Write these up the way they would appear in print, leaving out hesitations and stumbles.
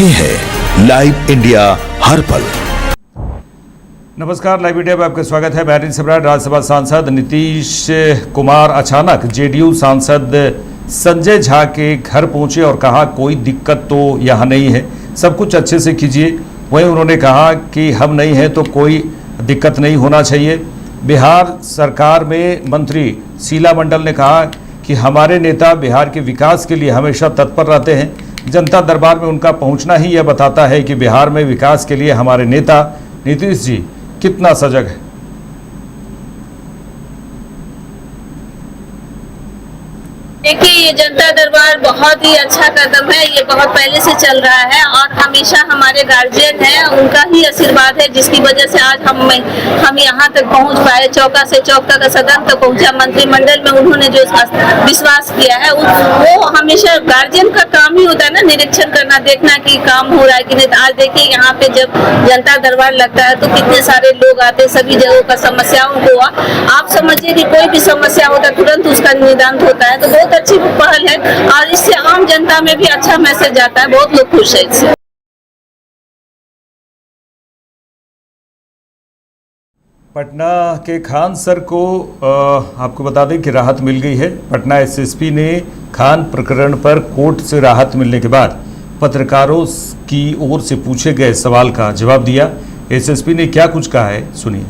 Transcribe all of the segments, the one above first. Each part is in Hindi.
रहे हैं लाइव इंडिया हर पल। नमस्कार, लाइव इंडिया में आपका स्वागत है। मैं सम्राट। राज्यसभा सांसद नीतीश कुमार अचानक जेडीयू सांसद संजय झा के घर पहुंचे और कहा कोई दिक्कत तो यहाँ नहीं है, सब कुछ अच्छे से कीजिए। वहीं उन्होंने कहा कि हम नहीं हैं तो कोई दिक्कत नहीं होना चाहिए। बिहार सरकार में मंत्री शीला मंडल ने कहा कि हमारे नेता बिहार के विकास के लिए हमेशा तत्पर रहते हैं। जनता दरबार में उनका पहुंचना ही यह बताता है कि बिहार में विकास के लिए हमारे नेता नीतीश जी कितना सजग है। देखिए, ये जनता दरबार बहुत ही अच्छा कदम है। ये बहुत पहले से चल रहा है और हमेशा हमारे गार्जियन हैं, उनका ही आशीर्वाद है जिसकी वजह से आज हम यहाँ तक पहुँच पाए। चौका से चौका का सदन तक पहुँचा। मंत्रिमंडल में उन्होंने जो विश्वास किया है वो हमेशा गार्जियन का काम ही होता है ना, निरीक्षण करना, देखना कि काम हो रहा है कि नहीं। आज देखिए यहाँ पे जब जनता दरबार लगता है तो कितने सारे लोग आते हैं, सभी जगहों का समस्याओं को आप समझिए कि कोई भी समस्या होता है तुरंत उसका निदान होता है। तो बहुत अच्छी पहल है और इससे आम जनता में भी अच्छा मैसेज आता है। बहुत लोग खुश है इससे। पटना के खान सर को आपको बता दें कि राहत मिल गई है। पटना एसएसपी ने खान प्रकरण पर कोर्ट से राहत मिलने के बाद पत्रकारों की ओर से पूछे गए सवाल का जवाब दिया। एसएसपी ने क्या कुछ कहा है, सुनिए।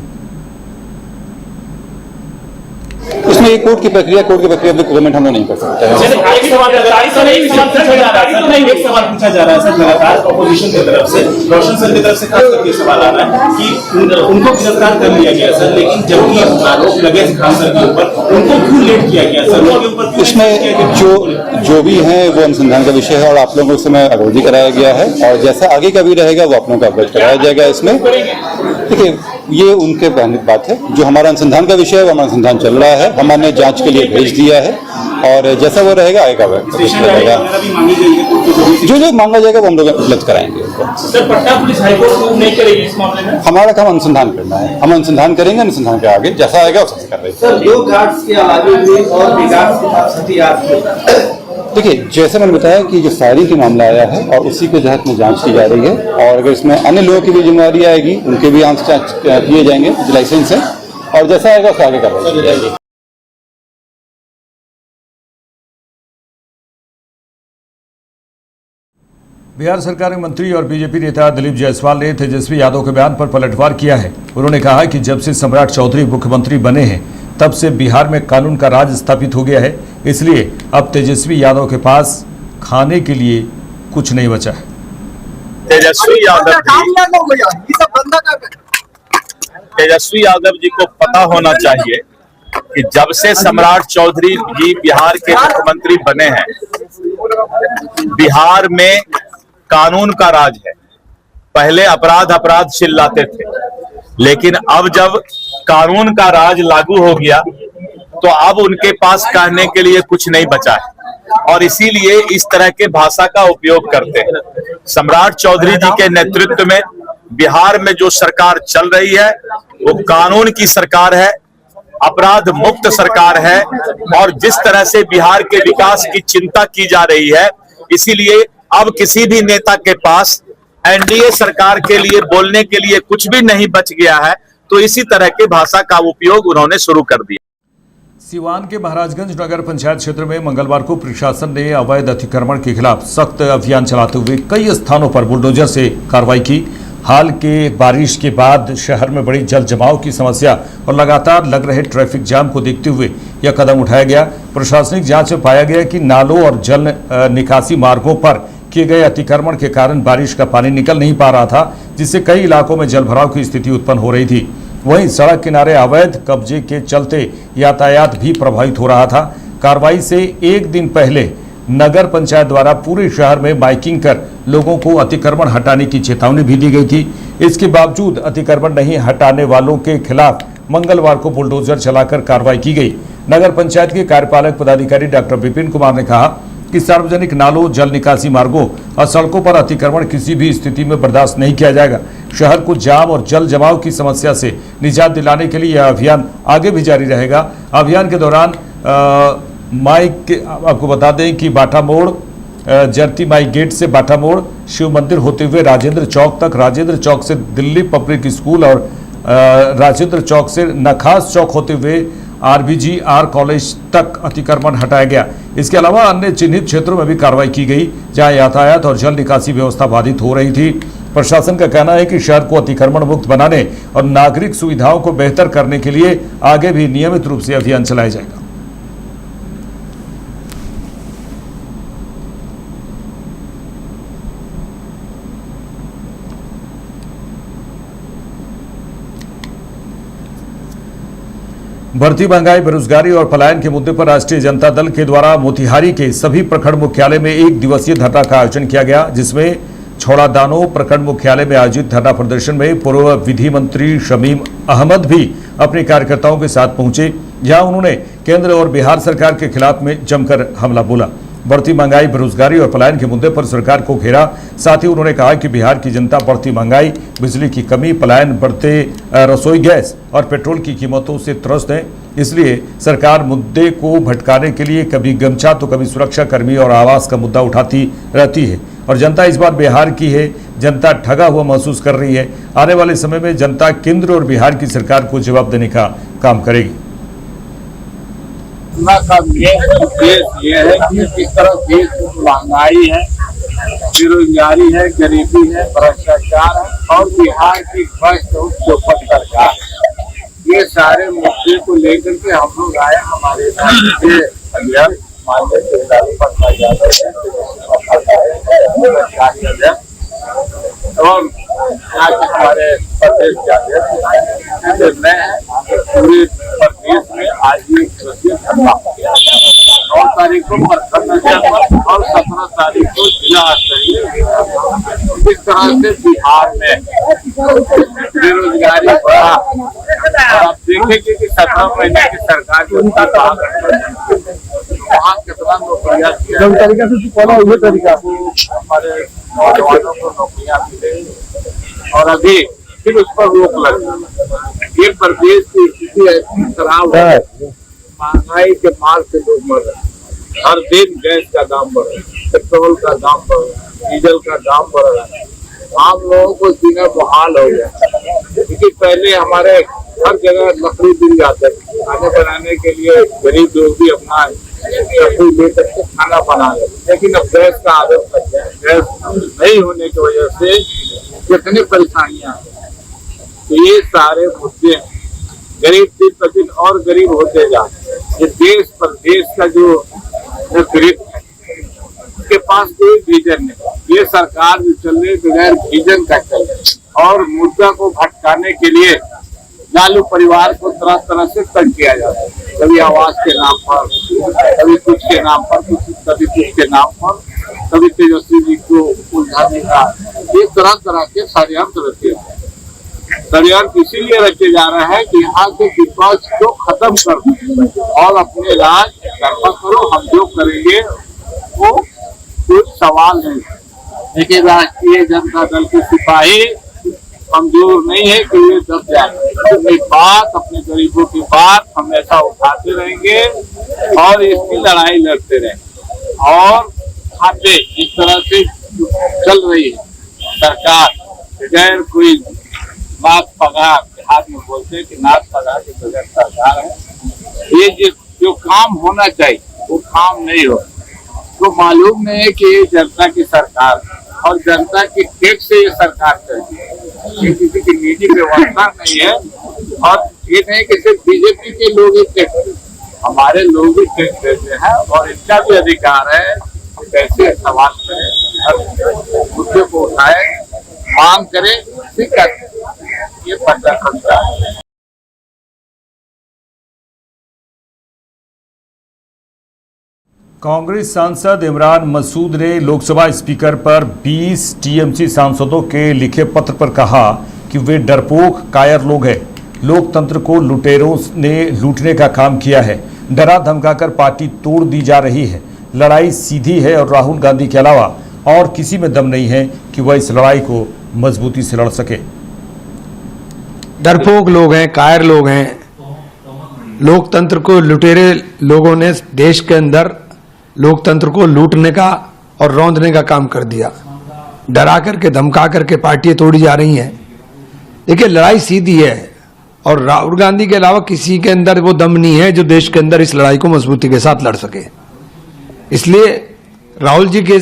उसमें एक कोर्ट की प्रक्रिया अपने गवर्नमेंट हम लोग नहीं कर सकते हैं। एक सवाल पूछा जा रहा है सर, लगातार ऑपोजिशन की तरफ से, रोशन सर की तरफ से खास करके सवाल आ रहा है कि उनको गिरफ्तार कर लिया गया सर, लेकिन जबकि आरोप लगे खान सर के ऊपर, उनको क्यों लेट किया गया सर? उनके ऊपर उसमें जो भी है वो अनुसंधान का विषय है और आप लोगों से मैं अवधि कराया गया है और जैसा आगे का भी रहेगा वो आप लोगों को अवगत कराया जाएगा। इसमें देखिए, ये उनके बात है। जो हमारा अनुसंधान का विषय है वो हमारा अनुसंधान चल रहा है, हमने जांच के लिए भेज दिया है और जैसा वो रहेगा आएगा रहेगा। जो मांगा जाएगा वो हम लोग उपलब्ध कराएंगे। सर, पटना पुलिस हाईकोर्ट नहीं करेगी इस मामले में? हमारा काम अनुसंधान करना है, हम अनुसंधान करेंगे, अनुसंधान के आगे जैसा आएगा उससे कर रहे हैं। सर, 2 गार्ड्स के अलावा और विकास के देखिए, जैसे मैंने बताया कि जो फायरिंग की मामला आया है और उसी के तहत में जांच की जा रही है और अगर इसमें अन्य लोगों की भी जिम्मेदारी आएगी, उनके भी आंख किए जाएंगे लाइसेंस से और जैसा आएगा उससे आगे कार्रवाई की जाएगी। बिहार सरकार में मंत्री और बीजेपी नेता दिलीप जायसवाल ने तेजस्वी यादव के बयान पर पलटवार किया है। उन्होंने कहा कि जब से सम्राट चौधरी मुख्यमंत्री बने हैं तब से बिहार में कानून का राज स्थापित हो गया है, इसलिए अब तेजस्वी यादव के पास खाने के लिए कुछ नहीं बचा है। तेजस्वी यादव जी को पता होना चाहिए कि जब से सम्राट चौधरी जी बिहार के मुख्यमंत्री बने हैं, बिहार में कानून का राज है। पहले अपराध चिल्लाते थे, लेकिन अब जब कानून का राज लागू हो गया तो अब उनके पास कहने के लिए कुछ नहीं बचा है और इसीलिए इस तरह के भाषा का उपयोग करते हैं। सम्राट चौधरी जी के नेतृत्व में बिहार में जो सरकार चल रही है वो कानून की सरकार है, अपराध मुक्त सरकार है और जिस तरह से बिहार के विकास की चिंता की जा रही है, इसीलिए अब किसी भी नेता के पास एनडीए सरकार के लिए बोलने के लिए कुछ भी नहीं बच गया है। तो इसी तरह के भाषा का उपयोग उन्होंने शुरू कर दिया। सिवान के महाराजगंज नगर पंचायत क्षेत्र में मंगलवार को प्रशासन ने अवैध अतिक्रमण के खिलाफ सख्त अभियान चलाते हुए कई स्थानों पर बुलडोजर से कार्रवाई की। हाल के बारिश के बाद शहर में बड़ी जल जमाव की समस्या और लगातार लग रहे ट्रैफिक जाम को देखते हुए यह कदम उठाया गया। प्रशासनिक जांच में पाया गया कि नालों और जल निकासी मार्गों पर किए गए अतिक्रमण के कारण बारिश का पानी निकल नहीं पा रहा था, जिससे कई इलाकों में जलभराव की स्थिति उत्पन्न हो रही थी। वहीं सड़क किनारे अवैध कब्जे के चलते यातायात भी प्रभावित हो रहा था। कार्रवाई से एक दिन पहले नगर पंचायत द्वारा पूरे शहर में माइकिंग कर लोगों को अतिक्रमण हटाने की चेतावनी भी दी गई थी। इसके बावजूद अतिक्रमण नहीं हटाने वालों के खिलाफ मंगलवार को बुलडोजर चलाकर कार्रवाई की गई। नगर पंचायत के कार्यपालक पदाधिकारी डॉक्टर विपिन कुमार ने कहा कि सार्वजनिक नालों, जल निकासी मार्गों और सड़कों पर अतिक्रमण किसी भी स्थिति में बर्दाश्त नहीं किया जाएगा। शहर को जाम और जल जमाव की समस्या से निजात दिलाने के लिए यह अभियान आगे भी जारी रहेगा। अभियान के दौरान माइक आपको बता दें कि बाटा मोड़, जरती माई गेट से बाटा मोड़, शिव मंदिर होते हुए राजेंद्र चौक तक, राजेंद्र चौक से दिल्ली पब्लिक स्कूल और राजेंद्र चौक से नखास चौक होते हुए RBGR कॉलेज तक अतिक्रमण हटाया गया। इसके अलावा अन्य चिन्हित क्षेत्रों में भी कार्रवाई की गई जहां यातायात और जल निकासी व्यवस्था बाधित हो रही थी। प्रशासन का कहना है कि शहर को अतिक्रमण मुक्त बनाने और नागरिक सुविधाओं को बेहतर करने के लिए आगे भी नियमित रूप से अभियान चलाया जाएगा। बढ़ती महंगाई, बेरोजगारी और पलायन के मुद्दे पर राष्ट्रीय जनता दल के द्वारा मोतिहारी के सभी प्रखंड मुख्यालय में 1 दिवसीय धरना का आयोजन किया गया, जिसमें छौड़ादानो प्रखंड मुख्यालय में आयोजित धरना प्रदर्शन में पूर्व विधि मंत्री शमीम अहमद भी अपने कार्यकर्ताओं के साथ पहुंचे, जहां उन्होंने केंद्र और बिहार सरकार के खिलाफ में जमकर हमला बोला। बढ़ती महंगाई, बेरोजगारी और पलायन के मुद्दे पर सरकार को घेरा। साथ ही उन्होंने कहा कि बिहार की जनता बढ़ती महंगाई, बिजली की कमी, पलायन, बढ़ते रसोई गैस और पेट्रोल की कीमतों से त्रस्त है। इसलिए सरकार मुद्दे को भटकाने के लिए कभी गमछा तो कभी सुरक्षा कर्मी और आवास का मुद्दा उठाती रहती है और जनता इस बार बिहार की है। जनता ठगा हुआ महसूस कर रही है। आने वाले समय में जनता केंद्र और बिहार की सरकार को जवाब देने का काम करेगी। का उद्देश्य ये है कि किस तरह देश में महंगाई है, बेरोजगारी है, गरीबी है, भ्रष्टाचार है और बिहार की भ्रष्ट और चौपट सरकार है। ये सारे मुद्दे को लेकर के हम लोग आए। हमारे अध्यक्ष माननीय और यहाँ के हमारे प्रदेश के अध्यक्ष निर्णय है पूरे प्रदेश में आज भी धरना हो गया। 9 तारीख को प्रखंड स्तर और 17 तारीख को जिला स्तरीय। इस तरह से बिहार में बेरोजगारी बढ़ा। आप देखेंगे कि 17 महीने की सरकार जो वहाँ कितना नौकरियां किया तरीका से तरीका हमारे नौजवानों को नौकरियां मिले और अभी फिर उस पर रोक लगी। ये प्रदेश की स्थिति ऐसी खराब है, महंगाई के मार से लोग मर रहे। हर दिन गैस का दाम बढ़ रहा है, पेट्रोल का दाम बढ़ रहा है, डीजल का दाम बढ़ रहा है। आम लोगों को जीना मुहाल हो गया। क्योंकि पहले हमारे हर जगह लकड़ी मिल जाते थे, खाने बनाने के लिए गरीब लोग भी अपना लकड़ी लेकर के खाना बना ले, लेकिन अब गैस का आदत लग गया। गैस नहीं होने की वजह से कितनी परेशानियां हैं। तो ये सारे मुद्दे गरीब दिन प्रतिदिन और गरीब होते जा रहे। ये देश प्रदेश का जो नेतृत्व है उसके पास कोई विजन नहीं। ये सरकार जो चल रही है बगैर विजन का चल रही है और मुद्दा को भटकाने के लिए लालू परिवार को तरह तरह से तंग किया जाता है। कभी आवास के नाम पर, कभी कुछ के नाम पर, कभी कुछ के नाम पर, कभी तेजस्वी जी को उलझाने का, ये तरह तरह के षड्यंत्र रचे हैं। षड्यंत्र इसीलिए रचे जा रहे हैं कि यहाँ के विपक्ष को खत्म कर और अपने राज कर्म करो। हम जो करेंगे वो कोई सवाल नहीं। लेकिन राष्ट्रीय जनता दल के सिपाही कमजोर नहीं है कि ये दब जाए। अपनी बात, अपने गरीबों की बात हमेशा उठाते रहेंगे और इसकी लड़ाई लड़ते रहेंगे। और खाते इस तरह से चल रही है सरकार बगैर कोई नाथ पगार, बिहार में बोलते हैं कि नाथ पगार के बगैर सरकार है। ये जो काम होना चाहिए वो काम नहीं हो। तो मालूम नहीं है कि ये जनता की सरकार और जनता की टैक्स से ये सरकार चलती है। ये किसी की निजी व्यवस्था नहीं है और ये नहीं कि सिर्फ बीजेपी के लोग ही टैक्स, हमारे लोग भी टैक्स देते हैं और इनका भी अधिकार है कैसे सवाल करें, हर मुद्दे को उठाए, मांग करें, ठीक है। ये पता करता है। कांग्रेस सांसद इमरान मसूद ने लोकसभा स्पीकर पर 20 टीएमसी सांसदों के लिखे पत्र पर कहा कि वे डरपोक कायर लोग हैं। लोकतंत्र को लुटेरों ने लूटने का काम किया है। डरा धमकाकर पार्टी तोड़ दी जा रही है। लड़ाई सीधी है और राहुल गांधी के अलावा और किसी में दम नहीं है कि वह इस लड़ाई को मजबूती से लड़ सके। डरपोक लोग हैं, कायर लोग हैं। लोकतंत्र को लुटेरे लोगों ने देश के अंदर लोकतंत्र को लूटने का और रौंदने का काम कर दिया। डरा करके धमका करके पार्टियां तोड़ी जा रही हैं। देखिए, लड़ाई सीधी है और राहुल गांधी के अलावा किसी के अंदर वो दम नहीं है जो देश के अंदर इस लड़ाई को मजबूती के साथ लड़ सके। इसलिए राहुल जी के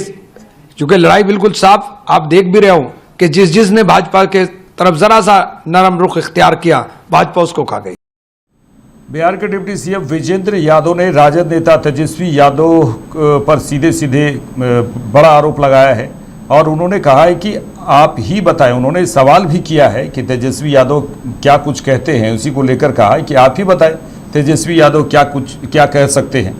चूंकि लड़ाई बिल्कुल साफ, आप देख भी रहे हो कि जिसने भाजपा के तरफ जरा सा नरम रुख इख्तियार किया, भाजपा उसको खा गई। बिहार के डिप्टी सीएम विजेंद्र यादव ने राजद नेता तेजस्वी यादव पर सीधे बड़ा आरोप लगाया है और उन्होंने कहा है कि आप ही बताएं। उन्होंने सवाल भी किया है कि तेजस्वी यादव क्या कुछ कहते हैं, उसी को लेकर कहा है कि आप ही बताएं तेजस्वी यादव क्या कह सकते हैं।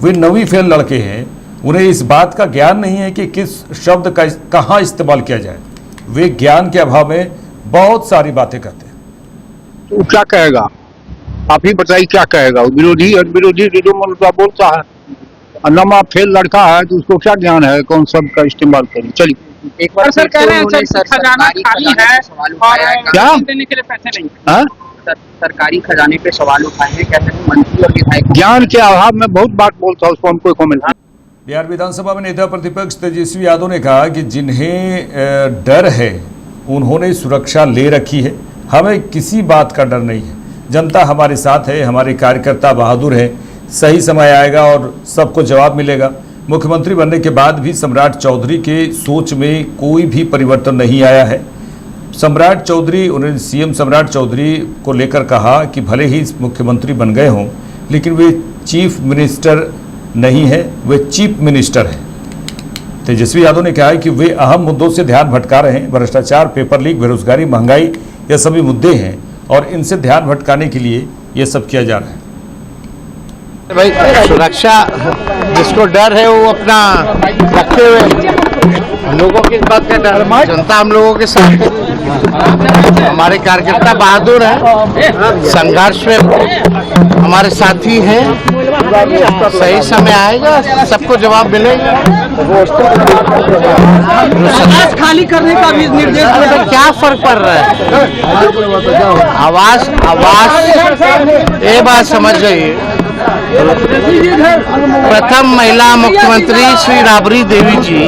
वे 9वीं फेल लड़के हैं, उन्हें इस बात का ज्ञान नहीं है कि किस शब्द का कहाँ इस्तेमाल किया जाए। वे ज्ञान के अभाव में बहुत सारी बातें करते हैं। तो क्या कहेगा, आप ही बताइए क्या कहेगा। विरोधी जो मुद्दा बोलता है, नमा फेल लड़का है तो उसको क्या ज्ञान है कौन शब्द का इस्तेमाल करें। चलिए, एक बार सर कह रहे हैं खजाना खाली है और क्या देने के लिए पैसे नहीं है। सरकारी खजाने पे सवाल उठाए हैं, कहते हैं मंत्री और विधायक ज्ञान के अभाव में बहुत बात बोलता है, उसको हमको को मिला। बिहार विधानसभा में नेता प्रतिपक्ष तेजस्वी यादव ने कहा कि जिन्हें डर है उन्होंने सुरक्षा ले रखी है, हमें किसी बात का डर नहीं है। जनता हमारे साथ है, हमारे कार्यकर्ता बहादुर हैं, सही समय आएगा और सबको जवाब मिलेगा। मुख्यमंत्री बनने के बाद भी सम्राट चौधरी के सोच में कोई भी परिवर्तन नहीं आया है। सम्राट चौधरी, उन्होंने सीएम सम्राट चौधरी को लेकर कहा कि भले ही मुख्यमंत्री बन गए हों लेकिन वे चीफ मिनिस्टर नहीं है, वे चीफ मिनिस्टर हैं। तेजस्वी यादव ने कहा है कि वे अहम मुद्दों से ध्यान भटका रहे हैं। भ्रष्टाचार, पेपर लीक, बेरोजगारी, महंगाई, ये सभी मुद्दे हैं और इनसे ध्यान भटकाने के लिए ये सब किया जा रहा है। भाई, सुरक्षा जिसको डर है वो अपना रखे हुए, हम लोगों की इस बात का डर, जनता हम लोगों के साथ है, हमारे कार्यकर्ता बहादुर हैं, संघर्ष में हमारे साथी हैं। सही समय आएगा, सबको जवाब मिलेगा। खाली करने का भी निर्देश तो क्या फर्क पड़ रहा है। आवाज ये बात समझ जाइए, प्रथम महिला मुख्यमंत्री श्री राबड़ी देवी जी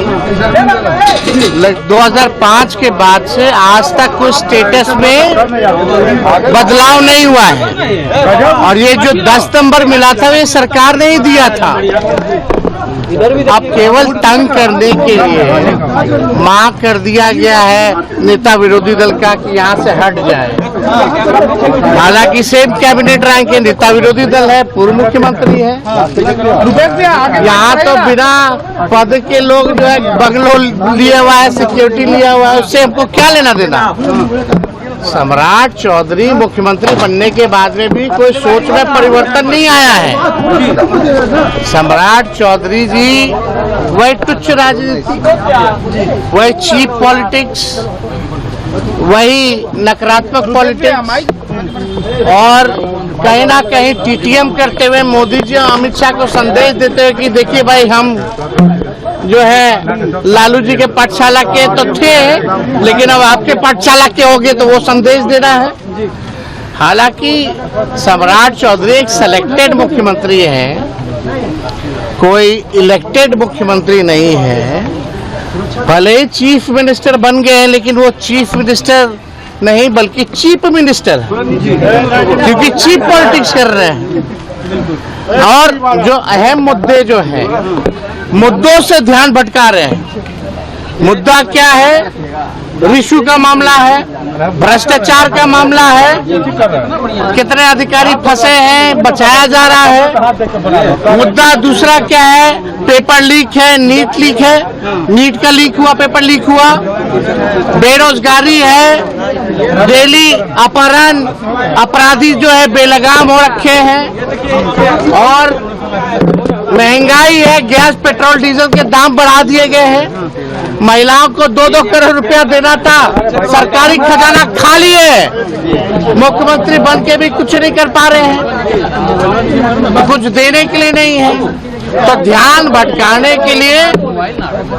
2005 के बाद से आज तक कोई स्टेटस में बदलाव नहीं हुआ है और ये जो 10 नंबर मिला था ये सरकार ने ही दिया था। अब केवल तंग करने के लिए मांग कर दिया गया है नेता विरोधी दल का कि यहाँ से हट जाए। हालांकि सेम कैबिनेट रैंक के नेता विरोधी दल है, पूर्व मुख्यमंत्री है। यहाँ तो बिना पद के लोग जो है बंगलो लिया हुआ है, सिक्योरिटी लिया हुआ है, उससे हमको क्या लेना देना। सम्राट चौधरी मुख्यमंत्री बनने के बाद में भी कोई सोच में परिवर्तन नहीं आया है। सम्राट चौधरी जी वही तुच्छ राजनीति, वही चीप पॉलिटिक्स, वही नकारात्मक पॉलिटिक्स और कहीं ना कहीं टीटीएम करते हुए मोदी जी और अमित शाह को संदेश देते हुए कि देखिए भाई, हम जो है लालू जी के पाठशाला के तो थे लेकिन अब आपके पाठशाला के हो गए, तो वो संदेश देना है। हालांकि सम्राट चौधरी एक सिलेक्टेड मुख्यमंत्री है, कोई इलेक्टेड मुख्यमंत्री नहीं है। भले ही चीफ मिनिस्टर बन गए हैं लेकिन वो चीफ मिनिस्टर नहीं बल्कि चीफ मिनिस्टर है, क्योंकि चीप पॉलिटिक्स कर रहे हैं और जो अहम मुद्दे जो हैं मुद्दों से ध्यान भटका रहे हैं। मुद्दा क्या है? रिश्वत का मामला है, भ्रष्टाचार का मामला है, कितने अधिकारी फंसे हैं, बचाया जा रहा है। मुद्दा दूसरा क्या है? पेपर लीक है, नीट लीक है, नीट का लीक हुआ, पेपर लीक हुआ, बेरोजगारी है, डेली अपहरण, अपराधी जो है बेलगाम हो रखे हैं और महंगाई है, गैस पेट्रोल डीजल के दाम बढ़ा दिए गए हैं। महिलाओं को 2-2 करोड़ रुपया देना था, सरकारी खजाना खाली है, मुख्यमंत्री बन के भी कुछ नहीं कर पा रहे हैं, कुछ देने के लिए नहीं है। तो ध्यान भटकाने के लिए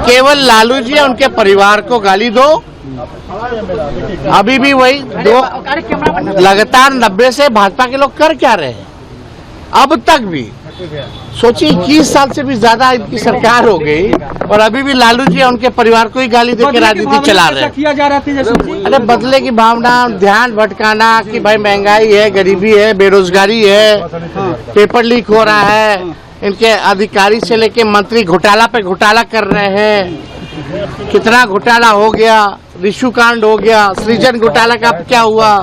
केवल लालू जी और उनके परिवार को गाली दो। अभी भी वही दो लगातार 90 से भाजपा के लोग कर क्या रहे हैं अब तक भी सोचिए 21 साल से भी ज्यादा इनकी सरकार हो गई और अभी भी लालू जी उनके परिवार को ही गाली देकर राजनीति चला रहे हैं। अरे बदले की भावना, ध्यान भटकाना कि भाई महंगाई है, गरीबी है, बेरोजगारी है, पेपर लीक हो रहा है, इनके अधिकारी से लेके मंत्री घोटाला पे घोटाला कर रहे हैं। कितना घोटाला हो गया, रिशु कांड हो गया, सृजन घोटाला का क्या हुआ,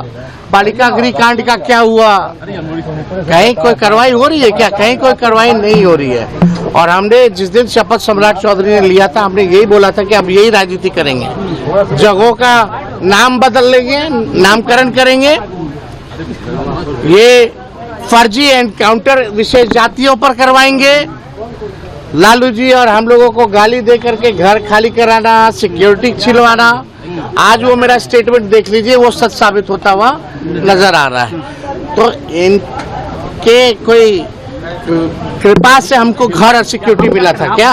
बालिका गृह कांड का क्या हुआ, कहीं कोई कार्रवाई हो रही है क्या? कहीं कोई कार्रवाई नहीं हो रही है। और हमने जिस दिन शपथ सम्राट चौधरी ने लिया था, हमने यही बोला था कि अब यही राजनीति करेंगे, जगहों का नाम बदल लेंगे, नामकरण करेंगे, ये फर्जी एनकाउंटर विशेष जातियों पर करवाएंगे। लालू जी और हम लोगों को गाली दे करके घर खाली कराना, सिक्योरिटी छिलवाना, आज वो मेरा स्टेटमेंट देख लीजिए, वो सच साबित होता हुआ नजर आ रहा है। तो इनके कोई कृपा से हमको घर और सिक्योरिटी मिला था क्या?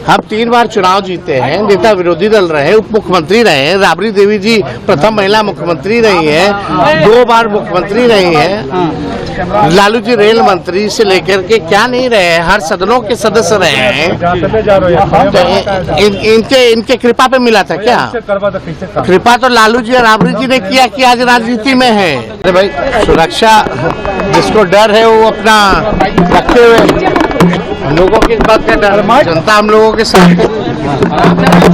हम 3 बार चुनाव जीते हैं, नेता विरोधी दल रहे, उप मुख्यमंत्री रहे, राबड़ी देवी जी प्रथम महिला मुख्यमंत्री रही है, 2 बार मुख्यमंत्री रही है, लालू जी रेल मंत्री से लेकर के क्या नहीं रहे, हर सदनों के सदस्य रहे हैं। तो इनके कृपा पे मिला था क्या? कृपा तो लालू जी और राबड़ी जी ने किया कि आज राजनीति में है। अरे भाई, सुरक्षा जिसको डर है वो अपना रखे हुए, हम लोगों की इस बात का डर, जनता हम लोगों के साथ है,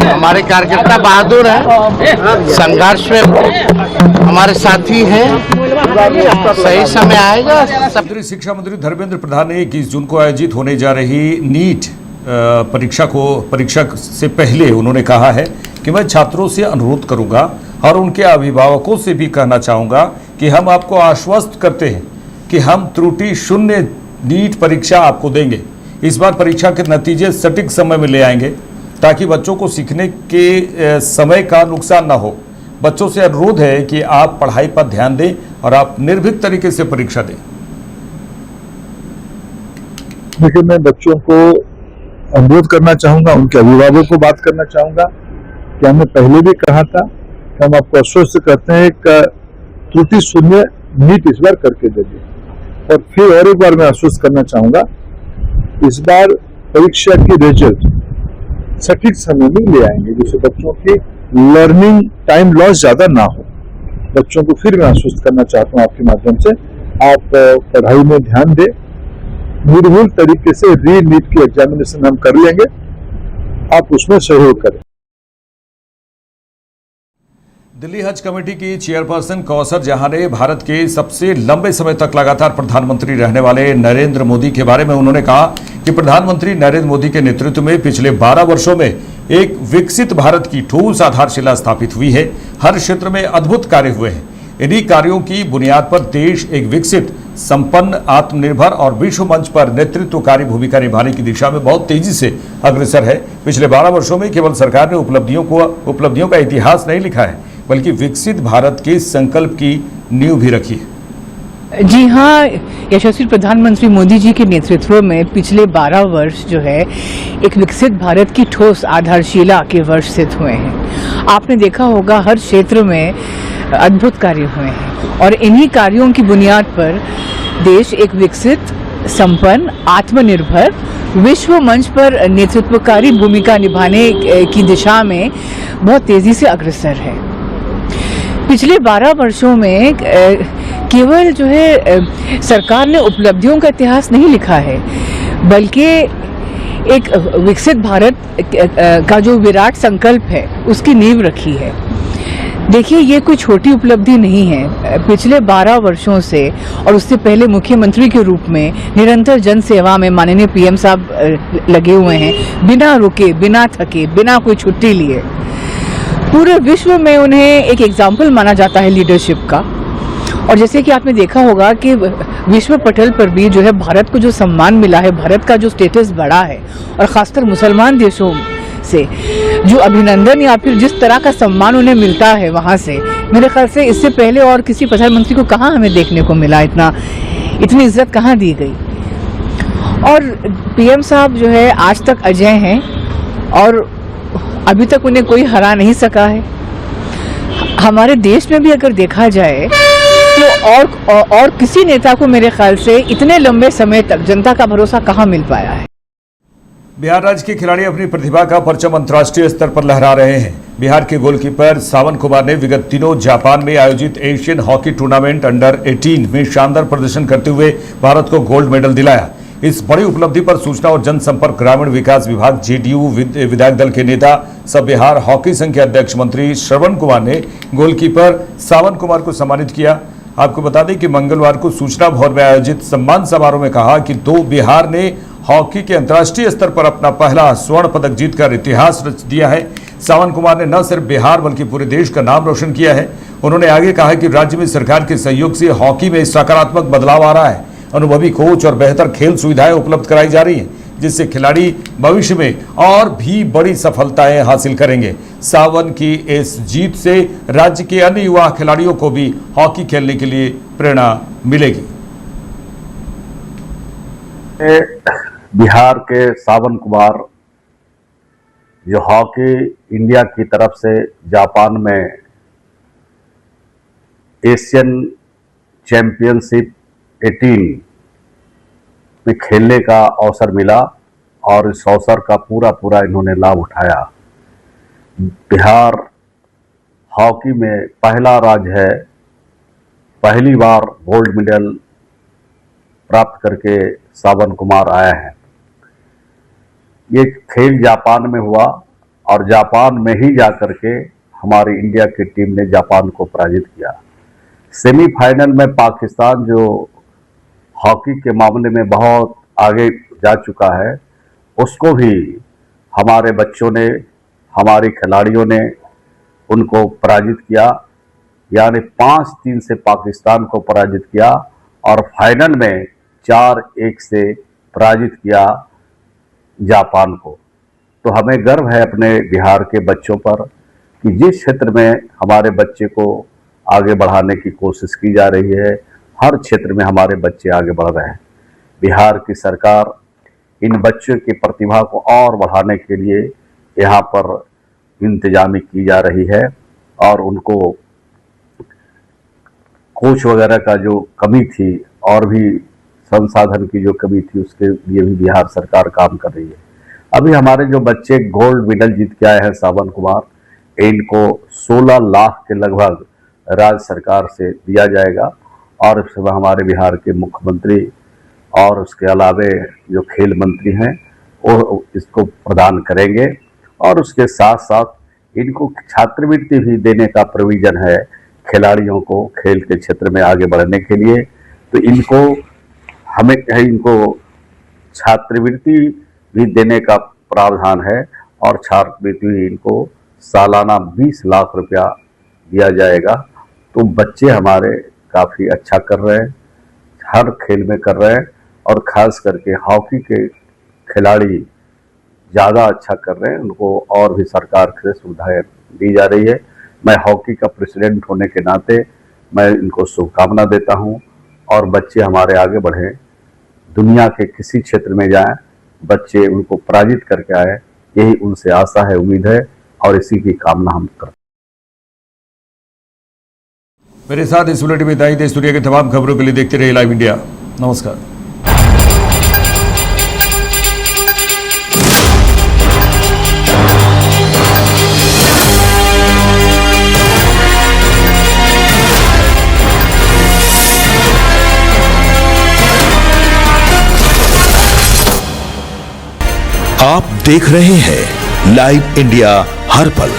हमारे कार्यकर्ता बहादुर हैं, संघर्ष में हमारे साथी हैं, सही समय आएगा। केंद्रीय शिक्षा मंत्री धर्मेंद्र प्रधान ने 21 जून को आयोजित होने जा रही नीट परीक्षा से पहले उन्होंने कहा है कि मैं छात्रों से अनुरोध करूंगा और उनके अभिभावकों से भी कहना चाहूंगा कि हम आपको आश्वस्त करते हैं कि हम त्रुटि शून्य नीट परीक्षा आपको देंगे। इस बार परीक्षा के नतीजे सटीक समय में ले आएंगे ताकि बच्चों को सीखने के समय का नुकसान ना हो। बच्चों से अनुरोध है कि आप पढ़ाई पर ध्यान दें और आप निर्भीक तरीके से परीक्षा दें। देखिए, मैं बच्चों को अनुरोध करना चाहूंगा, उनके अभिभावकों को बात करना चाहूंगा कि हमने पहले भी कहा था कि हम आपको आश्वस्त करते हैं कि त्रुटि शून्य नीट इस बार करके देंगे। और फिर और एक बार मैं आश्वस्त करना चाहूंगा, इस बार परीक्षा की रिजल्ट सटीक समय में ले आएंगे जिससे बच्चों की लर्निंग टाइम लॉस ज्यादा ना हो। बच्चों को फिर मैं आश्वस्त करना चाहता हूँ आपके माध्यम से, आप पढ़ाई में ध्यान दें, निर्भुल तरीके से री नीट की एग्जामिनेशन हम कर लेंगे, आप उसमें सहयोग करें। दिल्ली हज कमेटी की चेयरपर्सन कौसर जहां ने भारत के सबसे लंबे समय तक लगातार प्रधानमंत्री रहने वाले नरेंद्र मोदी के बारे में उन्होंने कहा कि प्रधानमंत्री नरेंद्र मोदी के नेतृत्व में पिछले 12 वर्षों में एक विकसित भारत की ठोस आधारशिला स्थापित हुई है। हर क्षेत्र में अद्भुत कार्य हुए हैं। इन्हीं कार्यों की बुनियाद पर देश एक विकसित, संपन्न, आत्मनिर्भर और विश्व मंच पर नेतृत्वकारी भूमिका निभाने की दिशा में बहुत तेजी से अग्रसर है। पिछले 12 वर्षों में केवल सरकार ने उपलब्धियों का इतिहास नहीं लिखा है, बल्कि विकसित भारत के संकल्प की नींव भी रखी है। जी हाँ, यशस्वी प्रधानमंत्री मोदी जी के नेतृत्व में पिछले 12 वर्ष जो है एक विकसित भारत की ठोस आधारशिला के वर्ष सिद्ध हुए हैं। आपने देखा होगा हर क्षेत्र में अद्भुत कार्य हुए हैं और इन्हीं कार्यों की बुनियाद पर देश एक विकसित, संपन्न, आत्मनिर्भर, विश्व मंच पर नेतृत्वकारी भूमिका निभाने की दिशा में बहुत तेजी से अग्रसर है। पिछले 12 वर्षों में केवल जो है सरकार ने उपलब्धियों का इतिहास नहीं लिखा है, बल्कि एक विकसित भारत का जो विराट संकल्प है उसकी नींव रखी है। देखिए, ये कोई छोटी उपलब्धि नहीं है। पिछले 12 वर्षों से और उससे पहले मुख्यमंत्री के रूप में निरंतर जन सेवा में माननीय पीएम साहब लगे हुए हैं, बिना रुके, बिना थके, बिना कोई छुट्टी लिए। पूरे विश्व में उन्हें एक एग्जाम्पल माना जाता है लीडरशिप का। और जैसे कि आपने देखा होगा कि विश्व पटल पर भी जो है भारत को जो सम्मान मिला है, भारत का जो स्टेटस बढ़ा है, और खासकर मुसलमान देशों से जो अभिनंदन या फिर जिस तरह का सम्मान उन्हें मिलता है वहाँ से, मेरे ख्याल से इससे पहले और किसी प्रधानमंत्री को कहाँ हमें देखने को मिला, इतनी इज्जत कहाँ दी गई। और पीएम साहब जो है आज तक अजय हैं और अभी तक उन्हें कोई हरा नहीं सका है। हमारे देश में भी अगर देखा जाए तो और किसी नेता को मेरे ख्याल से इतने लंबे समय तक जनता का भरोसा कहाँ मिल पाया है। बिहार राज्य के खिलाड़ी अपनी प्रतिभा का परचम अंतर्राष्ट्रीय स्तर पर लहरा रहे हैं। बिहार के गोलकीपर सावन कुमार ने विगत दिनों जापान में आयोजित एशियन हॉकी टूर्नामेंट अंडर 18 में शानदार प्रदर्शन करते हुए भारत को गोल्ड मेडल दिलाया। इस बड़ी उपलब्धि पर सूचना और जनसंपर्क ग्रामीण विकास विभाग जेडीयू विधायक दल के नेता सब बिहार हॉकी संघ के अध्यक्ष मंत्री श्रवण कुमार ने गोलकीपर सावन कुमार को सम्मानित किया। आपको बता दें कि मंगलवार को सूचना भवन में आयोजित सम्मान समारोह में कहा कि बिहार ने हॉकी के अंतर्राष्ट्रीय स्तर पर अपना पहला स्वर्ण पदक जीतकर इतिहास रच दिया है। सावन कुमार ने न सिर्फ बिहार बल्कि पूरे देश का नाम रोशन किया है। उन्होंने आगे कहा कि राज्य में सरकार के सहयोग से हॉकी में सकारात्मक बदलाव आ रहा है। अनुभवी कोच और बेहतर खेल सुविधाएं उपलब्ध कराई जा रही हैं, जिससे खिलाड़ी भविष्य में और भी बड़ी सफलताएं हासिल करेंगे। सावन की इस जीत से राज्य के अन्य युवा खिलाड़ियों को भी हॉकी खेलने के लिए प्रेरणा मिलेगी। बिहार के सावन कुमार जो हॉकी इंडिया की तरफ से जापान में एशियन चैंपियनशिप 18 में खेलने का अवसर मिला और इस अवसर का पूरा इन्होंने लाभ उठाया। बिहार हॉकी में पहला राज्य है, पहली बार गोल्ड मेडल प्राप्त करके सावन कुमार आया है। ये खेल जापान में हुआ और जापान में ही जाकर के हमारी इंडिया की टीम ने जापान को पराजित किया। सेमीफाइनल में पाकिस्तान जो हॉकी के मामले में बहुत आगे जा चुका है, उसको भी हमारे बच्चों ने, हमारे खिलाड़ियों ने उनको पराजित किया, यानी 5-3 से पाकिस्तान को पराजित किया और फाइनल में 4-1 से पराजित किया जापान को। तो हमें गर्व है अपने बिहार के बच्चों पर कि जिस क्षेत्र में हमारे बच्चे को आगे बढ़ाने की कोशिश की जा रही है, हर क्षेत्र में हमारे बच्चे आगे बढ़ रहे हैं। बिहार की सरकार इन बच्चों की प्रतिभा को और बढ़ाने के लिए यहाँ पर इंतजामी की जा रही है और उनको कोच वगैरह का जो कमी थी और भी संसाधन की जो कमी थी, उसके लिए भी बिहार सरकार काम कर रही है। अभी हमारे जो बच्चे गोल्ड मेडल जीत के आए हैं सावन कुमार, इनको 16 लाख के लगभग राज्य सरकार से दिया जाएगा और इस समय हमारे बिहार के मुख्यमंत्री और उसके अलावे जो खेल मंत्री हैं वो इसको प्रदान करेंगे और उसके साथ साथ इनको छात्रवृत्ति भी देने का प्रोविजन है खिलाड़ियों को खेल के क्षेत्र में आगे बढ़ने के लिए। तो इनको छात्रवृत्ति भी देने का प्रावधान है और छात्रवृत्ति भी इनको सालाना 20 लाख रुपया दिया जाएगा। तो बच्चे हमारे काफ़ी अच्छा कर रहे हैं, हर खेल में कर रहे हैं और ख़ास करके हॉकी के खिलाड़ी ज़्यादा अच्छा कर रहे हैं, उनको और भी सरकार से सुविधाएं दी जा रही है। मैं हॉकी का प्रेसिडेंट होने के नाते मैं इनको शुभकामना देता हूं और बच्चे हमारे आगे बढ़ें, दुनिया के किसी क्षेत्र में जाएं, बच्चे उनको पराजित करके आए, यही उनसे आशा है, उम्मीद है और इसी की कामना हम करते हैं। मेरे साथ इस बुलेटिन में इतना। देश दुनिया की तमाम खबरों के लिए देखते रहिए लाइव इंडिया। नमस्कार। आप देख रहे हैं लाइव इंडिया हर पल।